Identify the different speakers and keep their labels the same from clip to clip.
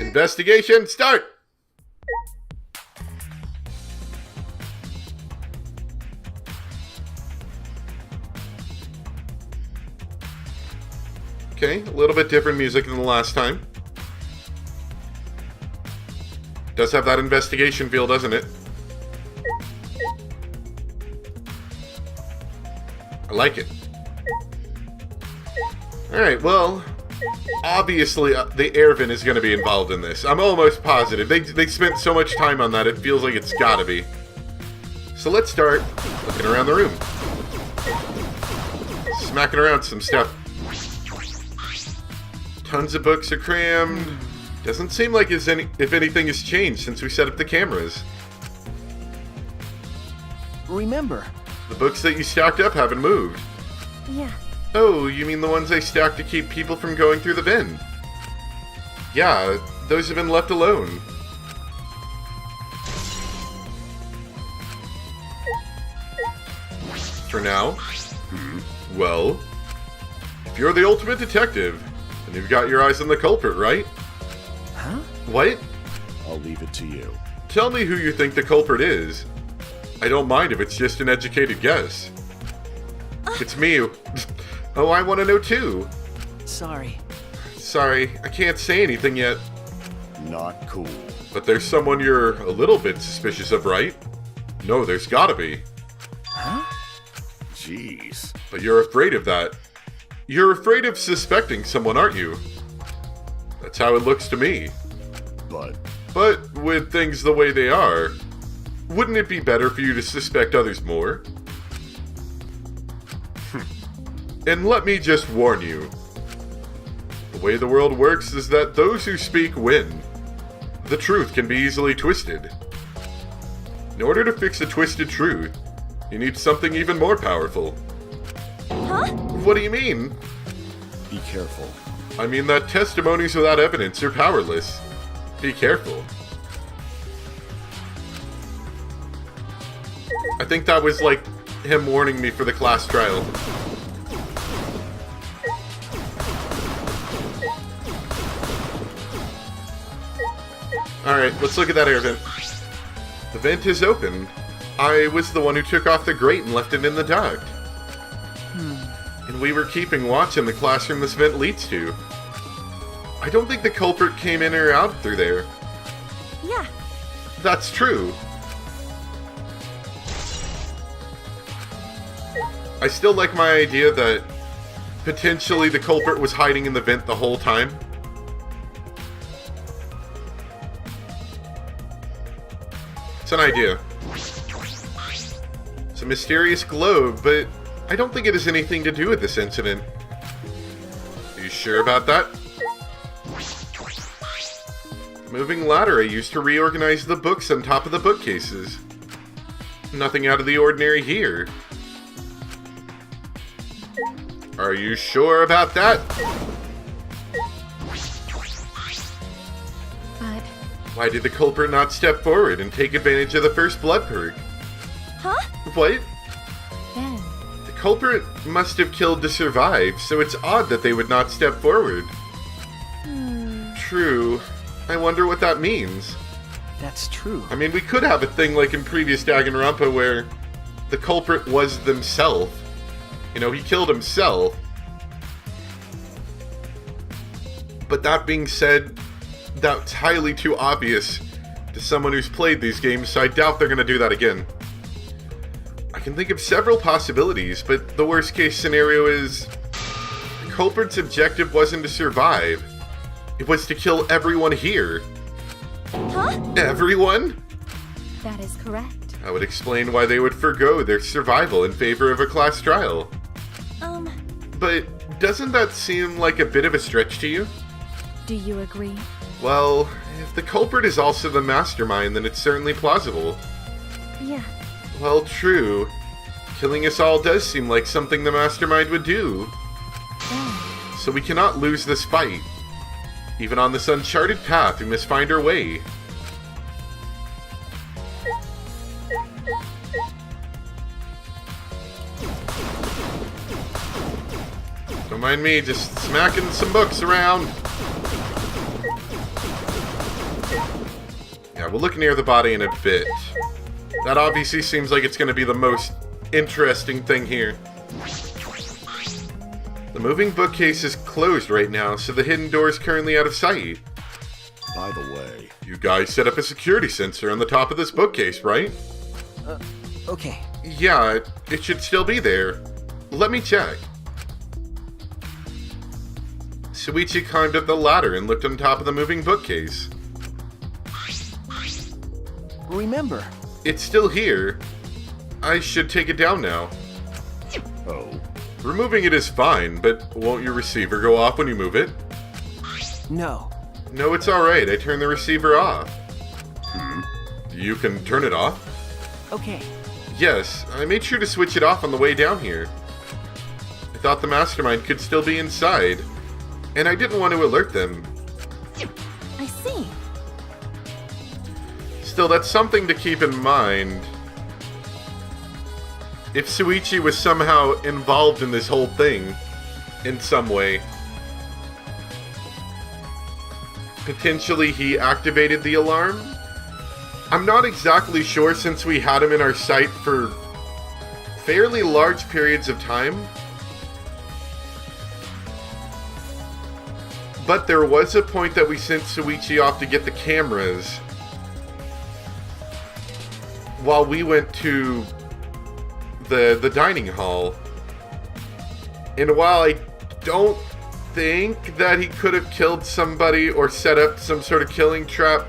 Speaker 1: Investigation, start! Okay, a little bit different music than the last time. Does have that investigation feel, doesn't it? I like it. Alright, well, obviously the air vent is going to be involved in this. I'm almost positive. They spent so much time on that, it feels like it's gotta be. So let's start looking around the room. Smacking around some stuff. Tons of books are crammed. Doesn't seem like if anything has changed since we set up the cameras.
Speaker 2: Remember,
Speaker 1: The books that you stacked up haven't moved.
Speaker 3: Yeah.
Speaker 1: Oh, you mean the ones I stacked to keep people from going through the bin? Yeah, those have been left alone. For now. Well, if you're the ultimate detective, then you've got your eyes on the culprit, right?
Speaker 2: huh?
Speaker 1: What?
Speaker 4: I'll leave it to you.
Speaker 1: Tell me who you think the culprit is. I don't mind if it's just an educated guess. It's me. Oh, I want to know too.
Speaker 2: Sorry.
Speaker 1: Sorry, I can't say anything yet.
Speaker 4: Not cool.
Speaker 1: But there's someone you're a little bit suspicious of, right? No, there's gotta be.
Speaker 2: Huh?
Speaker 4: Jeez.
Speaker 1: But you're afraid of that. You're afraid of suspecting someone, aren't you? That's how it looks to me. But with things the way they are, wouldn't it be better for you to suspect others more? And let me just warn you. The way the world works is that those who speak win. The truth can be easily twisted. In order to fix a twisted truth, you need something even more powerful.
Speaker 3: Huh?
Speaker 1: What do you mean?
Speaker 4: Be careful.
Speaker 1: I mean that testimonies without evidence are powerless. Be careful. I think that was like him warning me for the class trial. Alright, let's look at that air vent. The vent is open. I was the one who took off the grate and left it in the duct. And we were keeping watch in the classroom this vent leads to. I don't think the culprit came in or out through there.
Speaker 3: Yeah.
Speaker 1: That's true. I still like my idea that potentially the culprit was hiding in the vent the whole time. It's an idea. It's a mysterious globe, but I don't think it has anything to do with this incident. Are you sure about that? The moving ladder I used to reorganize the books on top of the bookcases. Nothing out of the ordinary here. Are you sure about that?
Speaker 3: But...
Speaker 1: Why did the culprit not step forward and take advantage of the first blood perk?
Speaker 3: Huh?
Speaker 1: What?
Speaker 3: Ben.
Speaker 1: The culprit must have killed to survive, so it's odd that they would not step forward. True. I wonder what that means.
Speaker 2: That's true.
Speaker 1: I mean, we could have a thing like in previous Danganronpa where the culprit was themselves. You know, he killed himself. But that being said, that's highly too obvious to someone who's played these games, so I doubt they're going to do that again. I can think of several possibilities, but the worst case scenario is the culprit's objective wasn't to survive. It was to kill everyone here.
Speaker 3: Huh?
Speaker 1: Everyone?
Speaker 3: That is correct.
Speaker 1: That would explain why they would forgo their survival in favor of a class trial. But doesn't that seem like a bit of a stretch to you?
Speaker 3: Do you agree?
Speaker 1: Well, if the culprit is also the mastermind, then it's certainly plausible.
Speaker 3: Yeah.
Speaker 1: Well, true. Killing us all does seem like something the mastermind would do.
Speaker 3: Ben.
Speaker 1: So we cannot lose this fight. Even on this uncharted path, we must find our way. Don't mind me, just smacking some books around. Yeah, we'll look near the body in a bit. That obviously seems like it's going to be the most interesting thing here. The moving bookcase is closed right now, so the hidden door is currently out of sight.
Speaker 4: By the way,
Speaker 1: You guys set up a security sensor on the top of this bookcase, right?
Speaker 2: Okay.
Speaker 1: Yeah, it should still be there. Let me check. Shuichi climbed up the ladder and looked on top of the moving bookcase.
Speaker 2: Remember,
Speaker 1: It's still here. I should take it down now.
Speaker 4: oh,
Speaker 1: Removing it is fine, but won't your receiver go off when you move it?
Speaker 2: no.
Speaker 1: No, it's alright. I turned the receiver off. You can turn it off?
Speaker 2: Okay.
Speaker 1: Yes, I made sure to switch it off on the way down here. I thought the mastermind could still be inside, and I didn't want to alert them.
Speaker 3: I see.
Speaker 1: Still, that's something to keep in mind. If Shuichi was somehow involved in this whole thing, in some way, potentially he activated the alarm? I'm not exactly sure since we had him in our sight for fairly large periods of time. But there was a point that we sent Shuichi off to get the cameras while we went to the dining hall. And while I don't think that he could have killed somebody or set up some sort of killing trap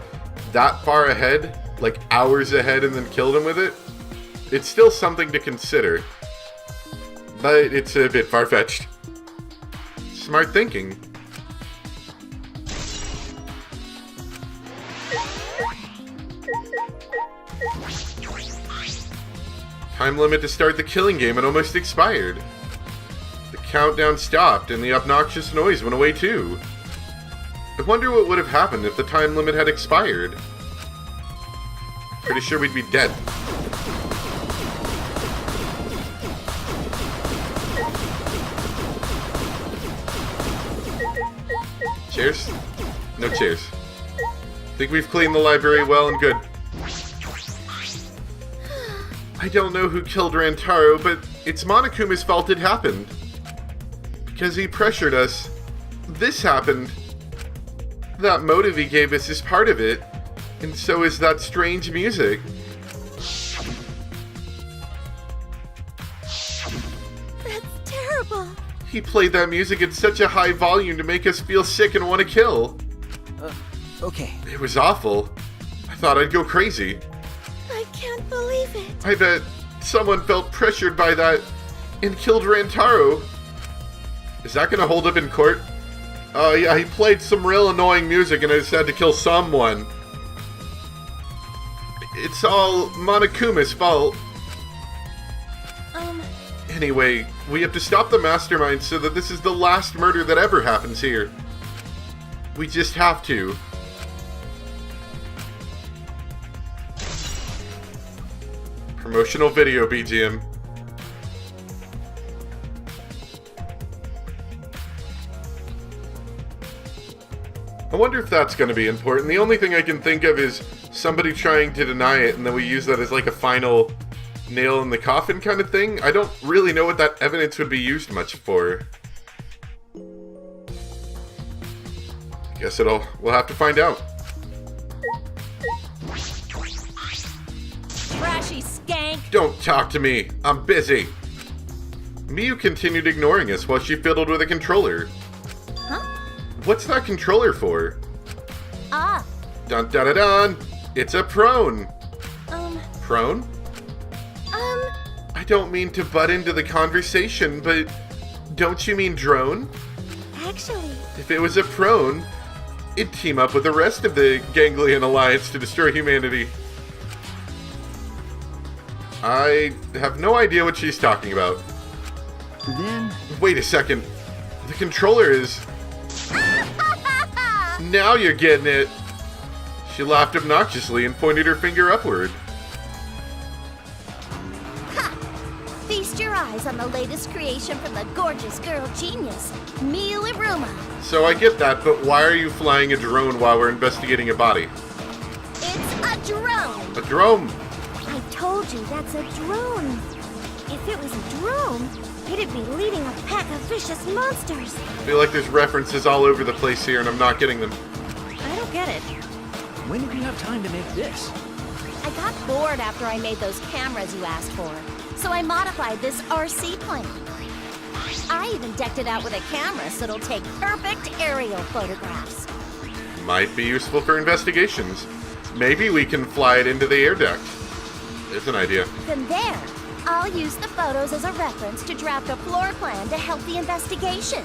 Speaker 1: that far ahead, like hours ahead, and then killed him with it, it's still something to consider. But it's a bit far-fetched. Smart thinking. Time limit to start the killing game had almost expired. The countdown stopped and the obnoxious noise went away too. I wonder what would have happened if the time limit had expired. Pretty sure we'd be dead. Cheers? No cheers. Think we've cleaned the library well and good. I don't know who killed Rantaro, but it's Monokuma's fault it happened. Because he pressured us. This happened. That motive he gave us is part of it, and so is that strange music.
Speaker 3: That's terrible.
Speaker 1: He played that music at such a high volume to make us feel sick and want to kill.
Speaker 2: Okay.
Speaker 1: It was awful. I thought I'd go crazy.
Speaker 3: I can't believe it.
Speaker 1: I bet someone felt pressured by that and killed Rantaro. Is that gonna hold up in court? Yeah, he played some real annoying music and I just had to kill someone. It's all Monokuma's fault. Anyway, we have to stop the mastermind so that this is the last murder that ever happens here. We just have to. Promotional video, BGM. I wonder if that's going to be important. The only thing I can think of is somebody trying to deny it, and then we use that as like a final nail in the coffin kind of thing. I don't really know what that evidence would be used much for. Guess we'll have to find out.
Speaker 3: Trashy skank.
Speaker 1: Don't talk to me. I'm busy. Miyu continued ignoring us while she fiddled with a controller.
Speaker 3: Huh?
Speaker 1: What's that controller for?
Speaker 3: Ah.
Speaker 1: Dun dun dun dun! It's a prone. Prone? I don't mean to butt into the conversation, but don't you mean drone?
Speaker 3: Actually.
Speaker 1: If it was a prone, it'd team up with the rest of the Ganglion Alliance to destroy humanity. I have no idea what she's talking about.
Speaker 2: Then...
Speaker 1: Wait a second. The controller is... Now you're getting it. She laughed obnoxiously and pointed her finger upward.
Speaker 3: Feast your eyes on the latest creation from the gorgeous girl genius, Miyu Iruma.
Speaker 1: So I get that, but why are you flying a drone while we're investigating a body?
Speaker 3: It's
Speaker 1: A drone!
Speaker 3: I told you that's a drone. If it was a drone, it'd be leading a pack of vicious monsters.
Speaker 1: I feel like there's references all over the place here and I'm not getting them.
Speaker 3: I don't get it.
Speaker 2: When did you have time to make this?
Speaker 3: I got bored after I made those cameras you asked for, so I modified this RC plane. I even decked it out with a camera so it'll take perfect aerial photographs.
Speaker 1: Might be useful for investigations. Maybe we can fly it into the air duct. There's an idea.
Speaker 3: From there, I'll use the photos as a reference to draft a floor plan to help the investigation.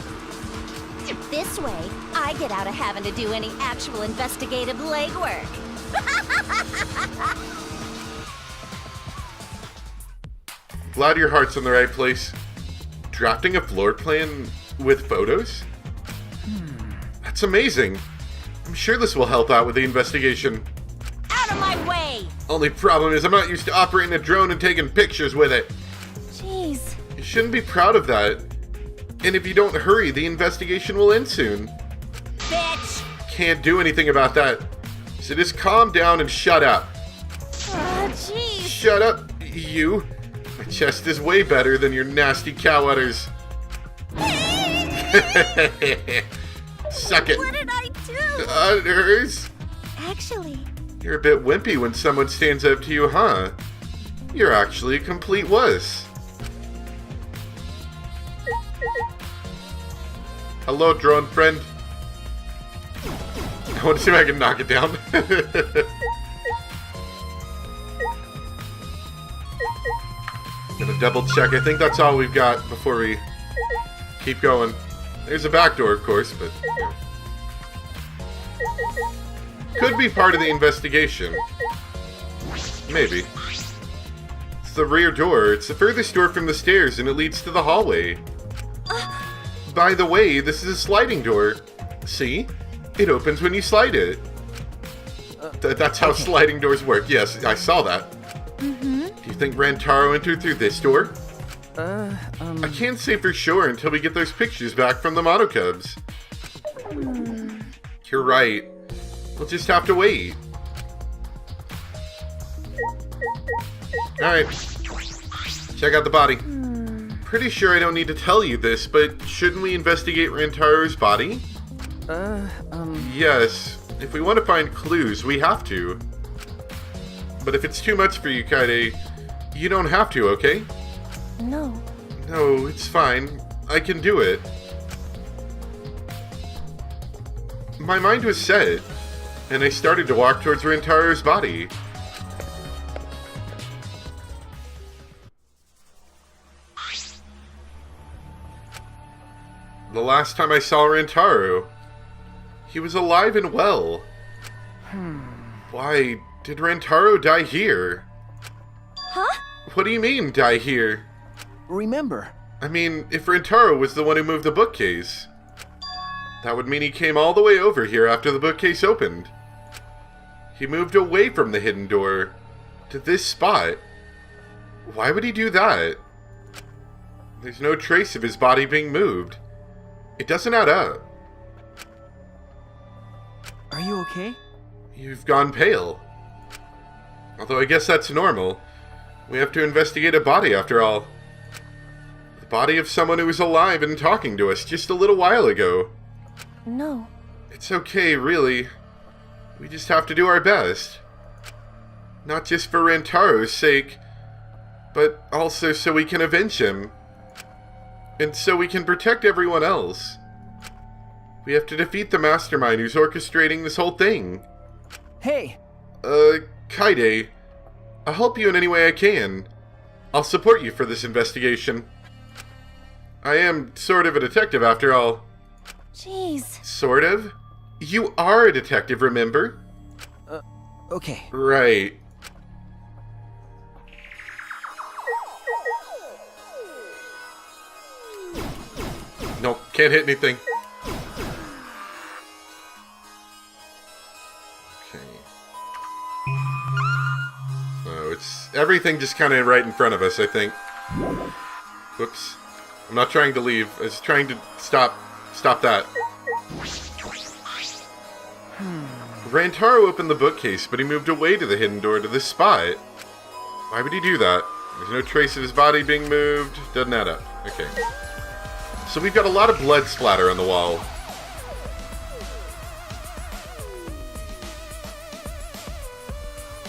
Speaker 3: This way, I get out of having to do any actual investigative legwork.
Speaker 1: Glad your heart's in the right place. Drafting a floor plan with photos? That's amazing. I'm sure this will help out with the investigation.
Speaker 3: Out of my way!
Speaker 1: Only problem is I'm not used to operating a drone and taking pictures with it.
Speaker 3: Jeez.
Speaker 1: You shouldn't be proud of that. And if you don't hurry, the investigation will end soon.
Speaker 3: Bitch!
Speaker 1: Can't do anything about that. So just calm down and shut up.
Speaker 3: Oh, jeez.
Speaker 1: Shut up, you. My chest is way better than your nasty cow udders. Suck it.
Speaker 3: What did I do?
Speaker 1: Udders.
Speaker 3: Actually,
Speaker 1: You're a bit wimpy when someone stands up to you, huh? You're actually a complete wuss. Hello, drone friend. I want to see if I can knock it down. Gonna double check. I think that's all we've got before we keep going. There's a back door, of course, but yeah. Could be part of the investigation. Maybe. It's the rear door. It's the furthest door from the stairs, and it leads to the hallway. By the way, this is a sliding door. See? It opens when you slide it. That's how sliding doors work. Yes, I saw that.
Speaker 3: mm-hmm.
Speaker 1: Do you think Rantaro entered through this door? I can't say for sure until we get those pictures back from the Monocubs. You're right. We'll just have to wait. Alright. Check out the body. Pretty sure I don't need to tell you this, but shouldn't we investigate Rantaro's body? Yes. If we want to find clues, we have to. But if it's too much for you, Kaide, you don't have to, okay?
Speaker 3: No.
Speaker 1: No, it's fine. I can do it. My mind was set, and I started to walk towards Rantaro's body. The last time I saw Rantaro, he was alive and well. Why did Rantaro die here?
Speaker 3: Huh?
Speaker 1: What do you mean, die here?
Speaker 2: Remember,
Speaker 1: I mean, if Rantaro was the one who moved the bookcase, that would mean he came all the way over here after the bookcase opened. He moved away from the hidden door to this spot. Why would he do that? There's no trace of his body being moved. It doesn't add up.
Speaker 2: are you okay?
Speaker 1: You've gone pale. Although I guess that's normal. We have to investigate a body after all. The body of someone who was alive and talking to us just a little while ago.
Speaker 3: No.
Speaker 1: It's okay, really. We just have to do our best. Not just for Rantaro's sake, but also so we can avenge him. And so we can protect everyone else. We have to defeat the mastermind who's orchestrating this whole thing.
Speaker 2: Hey,
Speaker 1: Kaide, I'll help you in any way I can. I'll support you for this investigation. I am sort of a detective after all.
Speaker 3: Jeez.
Speaker 1: Sort of? You are a detective, remember?
Speaker 2: okay.
Speaker 1: Right. Nope, can't hit anything. Okay. Oh, it's everything just kind of right in front of us, I think. Whoops. I'm not trying to leave. I was trying to stop that. Rantaro opened the bookcase, but he moved away to the hidden door to this spot. Why would he do that? There's no trace of his body being moved. Doesn't add up. Okay. So we've got a lot of blood splatter on the wall.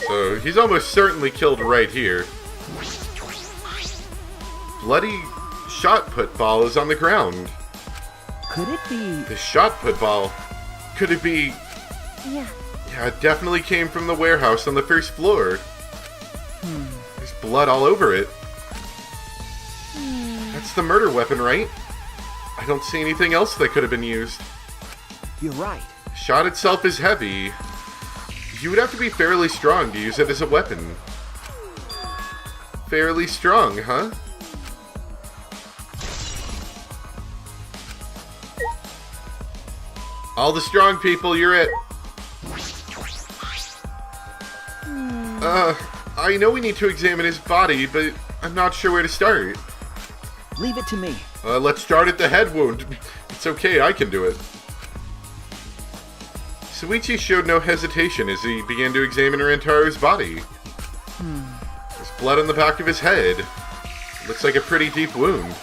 Speaker 1: So he's almost certainly killed right here. Bloody shot put ball is on the ground.
Speaker 2: Could it be?
Speaker 1: The shot put ball. Could it be?
Speaker 3: Yeah.
Speaker 1: Yeah, it definitely came from the warehouse on the first floor. There's blood all over it. That's the murder weapon, right? I don't see anything else that could have been used.
Speaker 2: You're right.
Speaker 1: Shot itself is heavy. You would have to be fairly strong to use it as a weapon. Fairly strong, huh? All the strong people, you're it. I know we need to examine his body, but I'm not sure where to start.
Speaker 2: Leave it to me.
Speaker 1: Let's start at the head wound. It's okay, I can do it. Shuichi showed no hesitation as he began to examine Rantaro's body. There's blood on the back of his head. Looks like a pretty deep wound.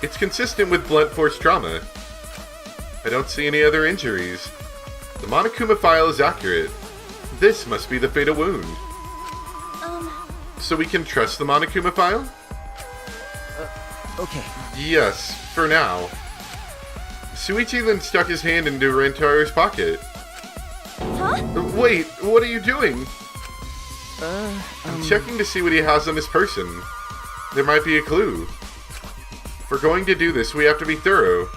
Speaker 1: It's consistent with blunt force trauma. I don't see any other injuries. The Monokuma file is accurate. This must be the fatal wound. So we can trust the Monokuma file?
Speaker 2: Okay.
Speaker 1: Yes, for now. Shuichi then stuck his hand into Rantaro's pocket.
Speaker 3: Huh?
Speaker 1: Wait, what are you doing?
Speaker 2: I'm
Speaker 1: Checking to see what he has on his person. There might be a clue. If we're going to do this, we have to be thorough.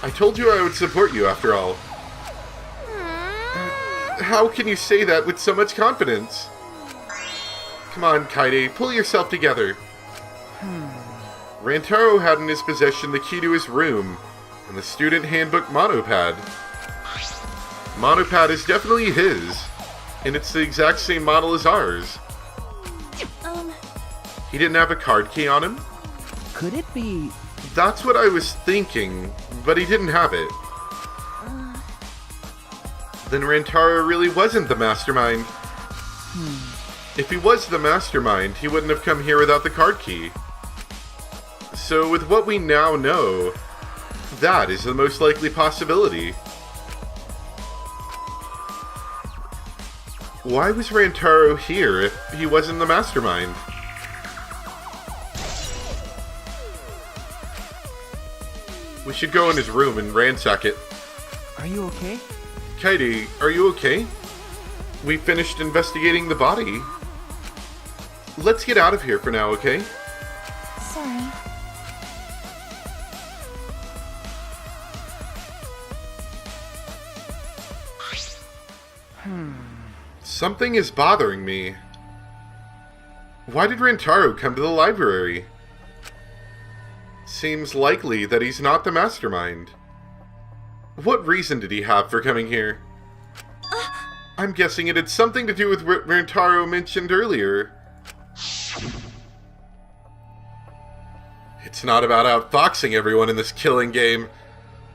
Speaker 1: I told you I would support you, after all. How can you say that with so much confidence? Come on, Kaide, pull yourself together. Rantaro had in his possession the key to his room and the student handbook monopad. Monopad is definitely his, and it's the exact same model as ours. He didn't have a card key on him?
Speaker 2: Could it be?
Speaker 1: That's what I was thinking, but he didn't have it. Then Rantaro really wasn't the mastermind. If he was the mastermind, he wouldn't have come here without the card key. So with what we now know, that is the most likely possibility. Why was Rantaro here if he wasn't the mastermind? We should go in his room and ransack it.
Speaker 2: Are you okay?
Speaker 1: Kaide, are you okay? We finished investigating the body. Let's get out of here for now, okay?
Speaker 3: Sorry.
Speaker 1: Something is bothering me. Why did Rantaro come to the library? Seems likely that he's not the mastermind. What reason did he have for coming here? I'm guessing it had something to do with what Rantaro mentioned earlier. It's not about outfoxing everyone in this killing game.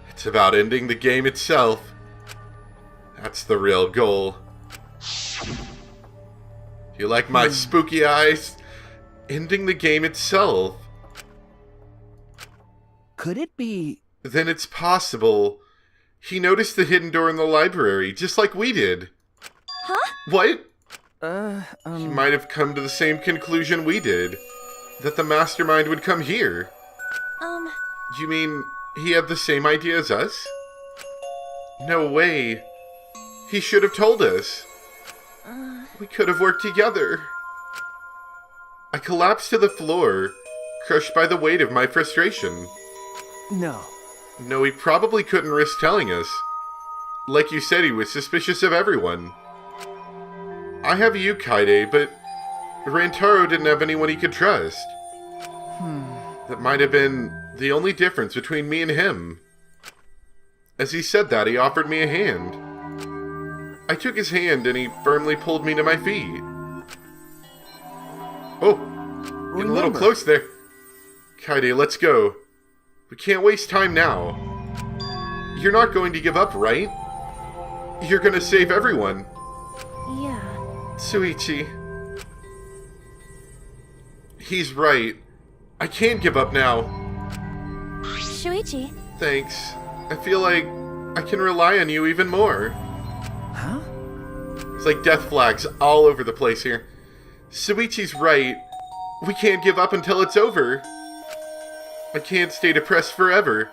Speaker 1: It's about ending the game itself. That's the real goal. You like my spooky eyes? Ending the game itself.
Speaker 2: Could it be?
Speaker 1: Then it's possible he noticed the hidden door in the library, just like we did.
Speaker 3: Huh?
Speaker 1: What? He might have come to the same conclusion we did. That the mastermind would come here. You mean he had the same idea as us? No way. He should have told us. We could have worked together. I collapsed to the floor, crushed by the weight of my frustration.
Speaker 2: No.
Speaker 1: No, he probably couldn't risk telling us. Like you said, he was suspicious of everyone. I have you, Kaide, but Rantaro didn't have anyone he could trust. That might have been the only difference between me and him. As he said that, he offered me a hand. I took his hand and he firmly pulled me to my feet. Oh, getting a little close there. Kaide, let's go. We can't waste time now. You're not going to give up, right? you're gonna save everyone.
Speaker 3: Yeah.
Speaker 1: Shuichi. He's right. I can't give up now.
Speaker 3: Shuichi.
Speaker 1: Thanks. I feel like I can rely on you even more.
Speaker 2: Huh?
Speaker 1: It's like death flags all over the place here. Shuichi's right. We can't give up until it's over. I can't stay depressed forever.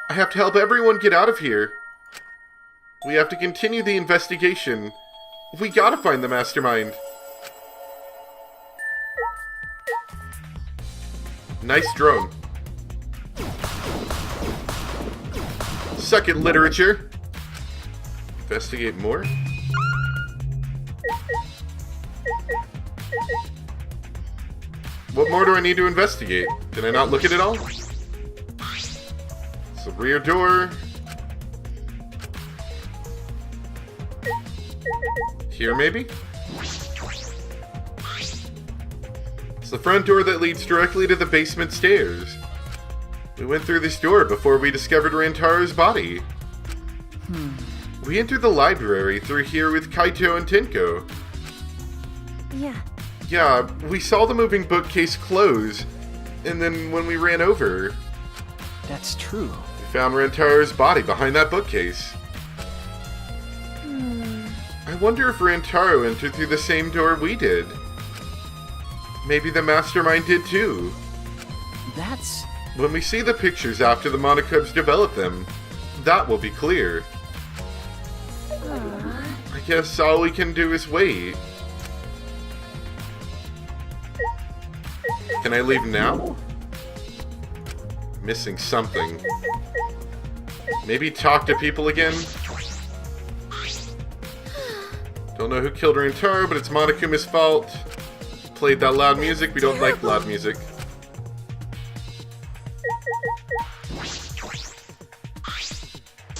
Speaker 1: I have to help everyone get out of here. We have to continue the investigation. We gotta find the mastermind. Nice drone. Suck it, literature. Investigate more? What more do I need to investigate? Did I not look at it all? It's the rear door. Here, maybe? It's the front door that leads directly to the basement stairs. We went through this door before we discovered Rantaro's body. We entered the library through here with Kaito and Tenko.
Speaker 3: Yeah.
Speaker 1: Yeah, we saw the moving bookcase close, and then when we ran over,
Speaker 2: That's true.
Speaker 1: we found Rantaro's body behind that bookcase. I wonder if Rantaro entered through the same door we did. Maybe the mastermind did too.
Speaker 2: That's...
Speaker 1: When we see the pictures after the Monokubs develop them, that will be clear. I guess all we can do is wait. Can I leave now? Missing something. Maybe talk to people again? Don't know who killed Rantaro, but it's Monokuma's fault. Played that loud music. We don't like loud music.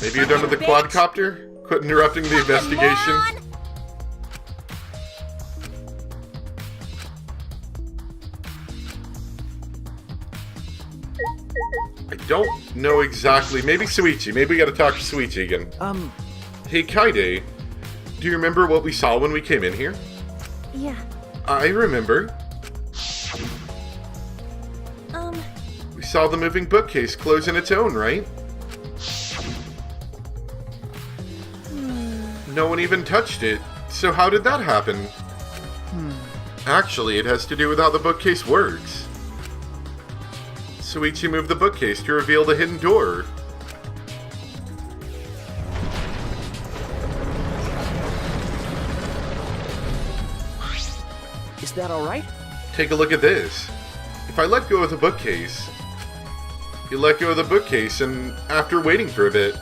Speaker 1: Maybe you're done with the quadcopter? Quit interrupting the investigation. I don't know exactly. Maybe Shuichi. Maybe we gotta talk to Shuichi again. Hey, Kaide. Do you remember what we saw when we came in here?
Speaker 3: Yeah.
Speaker 1: I remember. We saw the moving bookcase close on its own, right? No one even touched it. So how did that happen? Actually, it has to do with how the bookcase works. Shuichi moved the bookcase to reveal the hidden door.
Speaker 2: Is that alright?
Speaker 1: Take a look at this. If I let go of the bookcase, you let go of the bookcase, and after waiting for a bit,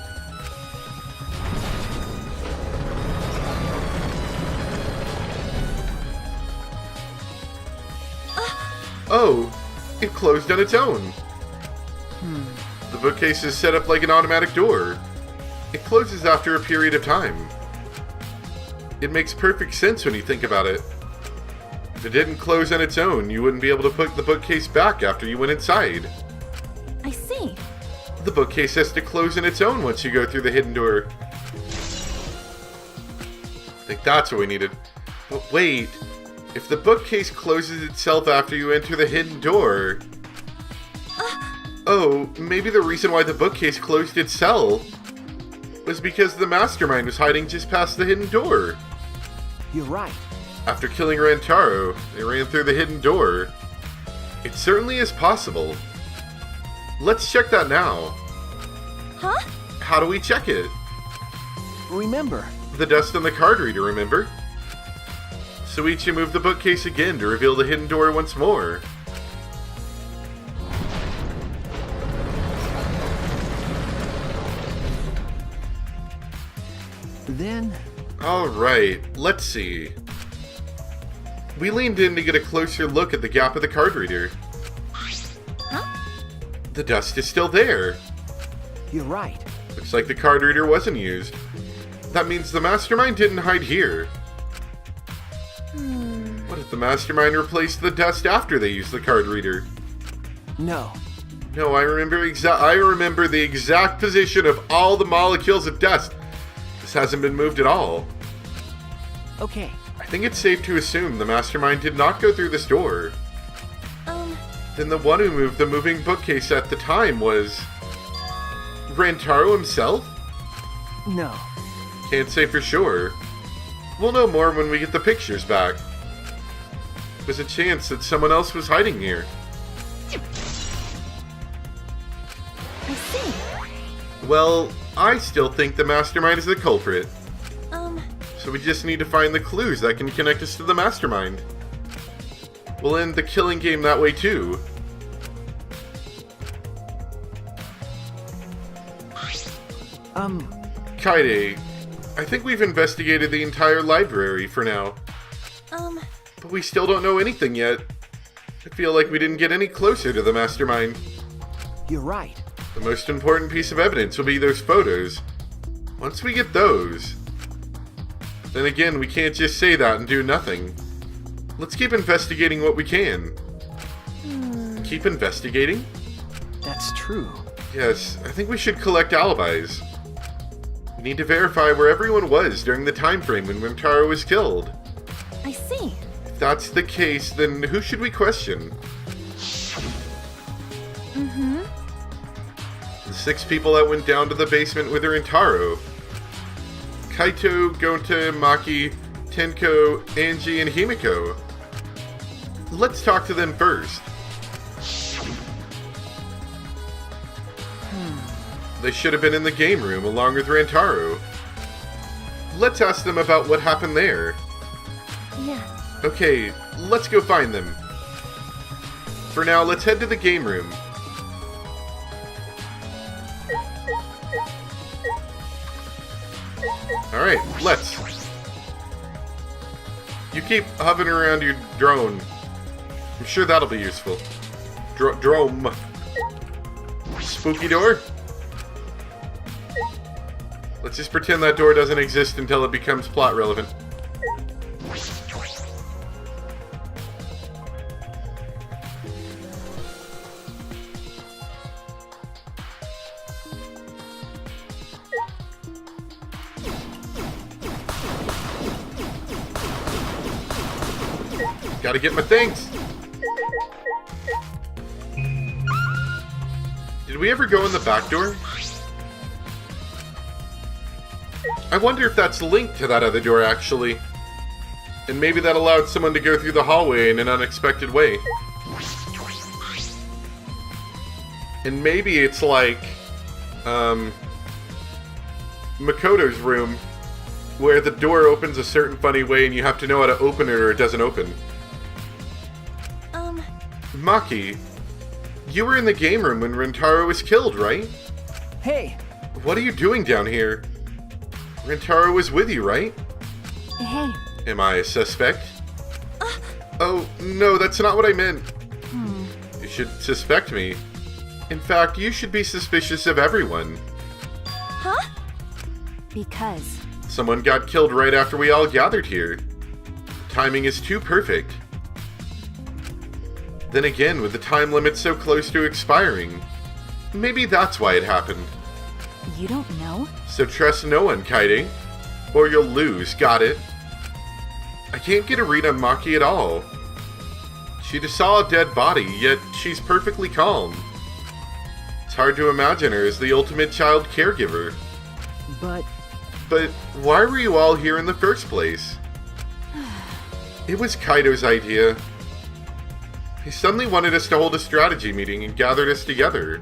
Speaker 1: oh, it closed on its own. The bookcase is set up like an automatic door. It closes after a period of time. It makes perfect sense when you think about it. If it didn't close on its own, you wouldn't be able to put the bookcase back after you went inside.
Speaker 3: I see.
Speaker 1: The bookcase has to close on its own once you go through the hidden door. I think that's what we needed. But wait, if the bookcase closes itself after you enter the hidden door... Oh, maybe the reason why the bookcase closed itself was because the mastermind was hiding just past the hidden door.
Speaker 2: You're right.
Speaker 1: After killing Rantaro, they ran through the hidden door. It certainly is possible. Let's check that now.
Speaker 3: Huh?
Speaker 1: How do we check it?
Speaker 2: Remember,
Speaker 1: The dust on the card reader, remember? Shuichi moved the bookcase again to reveal the hidden door once more.
Speaker 2: then...
Speaker 1: Alright, let's see. We leaned in to get a closer look at the gap of the card reader.
Speaker 3: Huh?
Speaker 1: The dust is still there.
Speaker 2: You're right.
Speaker 1: Looks like the card reader wasn't used. That means the mastermind didn't hide here. What if the mastermind replaced the dust after they used the card reader?
Speaker 2: No.
Speaker 1: No, I remember the exact position of all the molecules of dust. This hasn't been moved at all.
Speaker 2: Okay.
Speaker 1: I think it's safe to assume the mastermind did not go through this door. Then the one who moved the moving bookcase at the time was... Rantaro himself?
Speaker 2: No.
Speaker 1: Can't say for sure. We'll know more when we get the pictures back. There's a chance that someone else was hiding here.
Speaker 3: I see.
Speaker 1: Well, I still think the mastermind is the culprit. So we just need to find the clues that can connect us to the mastermind. We'll end the killing game that way too. Kaede, I think we've investigated the entire library for now. But we still don't know anything yet. I feel like we didn't get any closer to the mastermind.
Speaker 2: You're right.
Speaker 1: The most important piece of evidence will be those photos. Once we get those... Then again, we can't just say that and do nothing. Let's keep investigating what we can. Keep investigating?
Speaker 2: That's true.
Speaker 1: Yes, I think we should collect alibis. We need to verify where everyone was during the time frame when Rantaro was killed.
Speaker 3: I see.
Speaker 1: If that's the case, then who should we question? The 6 people that went down to the basement with Rantaro. Kaito, Gonta, Maki, Tenko, Angie, and Himiko. Let's talk to them first. They should have been in the game room along with Rantaro. Let's ask them about what happened there.
Speaker 3: Yeah.
Speaker 1: Okay, let's go find them. For now, let's head to the game room. Alright, let's. You keep hovering around your drone. I'm sure that'll be useful. Drome. Spooky door? Let's just pretend that door doesn't exist until it becomes plot relevant. Gotta get my things! Did we ever go in the back door? I wonder if that's linked to that other door, actually. And maybe that allowed someone to go through the hallway in an unexpected way. And maybe it's like, Makoto's room, where the door opens a certain funny way and you have to know how to open it or it doesn't open. Maki, you were in the game room when Rantaro was killed, right?
Speaker 2: Hey!
Speaker 1: What are you doing down here? Rantaro was with you, right?
Speaker 3: Hey.
Speaker 1: Am I a suspect? Oh, no, that's not what I meant. You should suspect me. In fact, you should be suspicious of everyone.
Speaker 3: Huh? Because...
Speaker 1: Someone got killed right after we all gathered here. Timing is too perfect. Then again, with the time limit so close to expiring, maybe that's why it happened.
Speaker 3: You don't know?
Speaker 1: So trust no one, Kaede. Or you'll lose, got it? I can't get a read on Maki at all. She just saw a dead body, yet she's perfectly calm. It's hard to imagine her as the ultimate child caregiver.
Speaker 2: But
Speaker 1: why were you all here in the first place? It was Kaito's idea. He suddenly wanted us to hold a strategy meeting and gathered us together.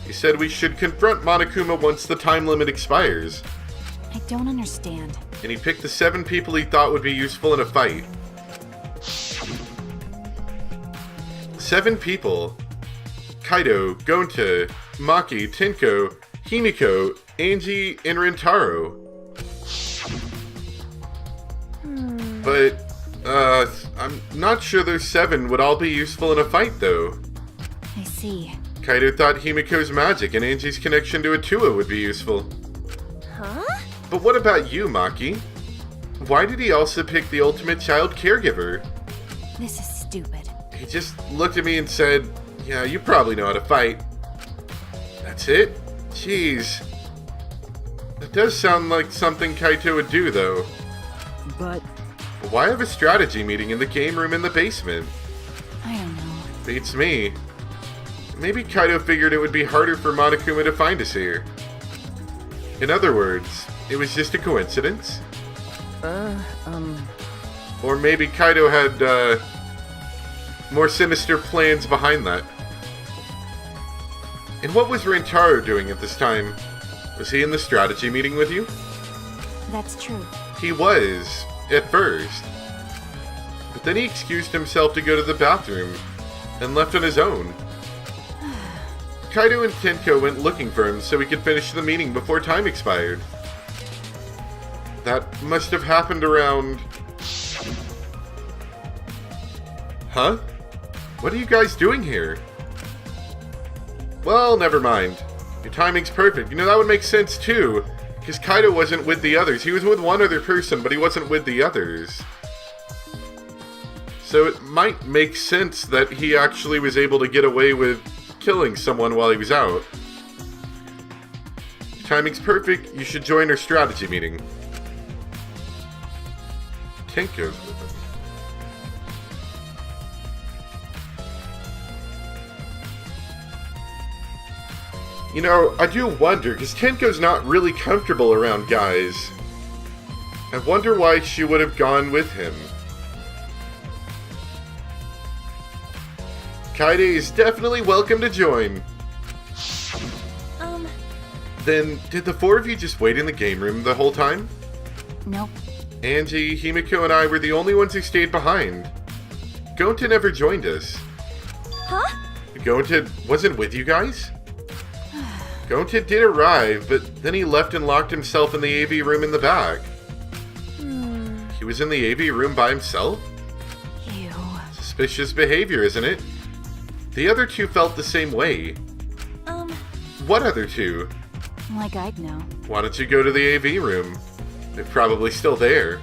Speaker 1: He said we should confront Monokuma once the time limit expires.
Speaker 3: I don't understand.
Speaker 1: And he picked the 7 people he thought would be useful in a fight. 7 people. Kaito, Gonta, Maki, Tenko, Himiko, Angie, and Rantaro. But, I'm not sure those 7 would all be useful in a fight, though.
Speaker 3: I see.
Speaker 1: Kaito thought Himiko's magic and Angie's connection to Atua would be useful.
Speaker 3: Huh?
Speaker 1: But what about you, Maki? Why did he also pick the ultimate child caregiver?
Speaker 3: This is stupid.
Speaker 1: He just looked at me and said, yeah, you probably know how to fight. That's it? Jeez. It does sound like something Kaito would do, though.
Speaker 2: But
Speaker 1: Why have a strategy meeting in the game room in the basement?
Speaker 5: I don't know.
Speaker 1: Beats me. Maybe Kaito figured it would be harder for Monokuma to find us here. In other words, it was just a coincidence? Or maybe Kaito had, more sinister plans behind that. And what was Rentaro doing at this time? Was he in the strategy meeting with you?
Speaker 5: That's true.
Speaker 1: He was, at first. But then he excused himself to go to the bathroom, and left on his own. Kaito and Tenko went looking for him so he could finish the meeting before time expired. That must have happened around... Huh? What are you guys doing here? Well, never mind. Your timing's perfect. You know, that would make sense too, because Kaito wasn't with the others. He was with one other person, but he wasn't with the others. So it might make sense that he actually was able to get away with killing someone while he was out. Your timing's perfect. You should join our strategy meeting. Tenko's with him. You know, I do wonder, because Tenko's not really comfortable around guys. I wonder why she would have gone with him. Kaide is definitely welcome to join. Then, did the four of you just wait in the game room the whole time?
Speaker 5: Nope.
Speaker 1: Angie, Himiko, and I were the only ones who stayed behind. Gonta never joined us.
Speaker 3: Huh?
Speaker 1: Gonta wasn't with you guys? Gonta did arrive, but then he left and locked himself in the AV room in the back. He was in the AV room by himself?
Speaker 5: Ew.
Speaker 1: Suspicious behavior, isn't it? The other two felt the same way. What other two?
Speaker 5: Like I'd know.
Speaker 1: Why don't you go to the AV room? They're probably still there.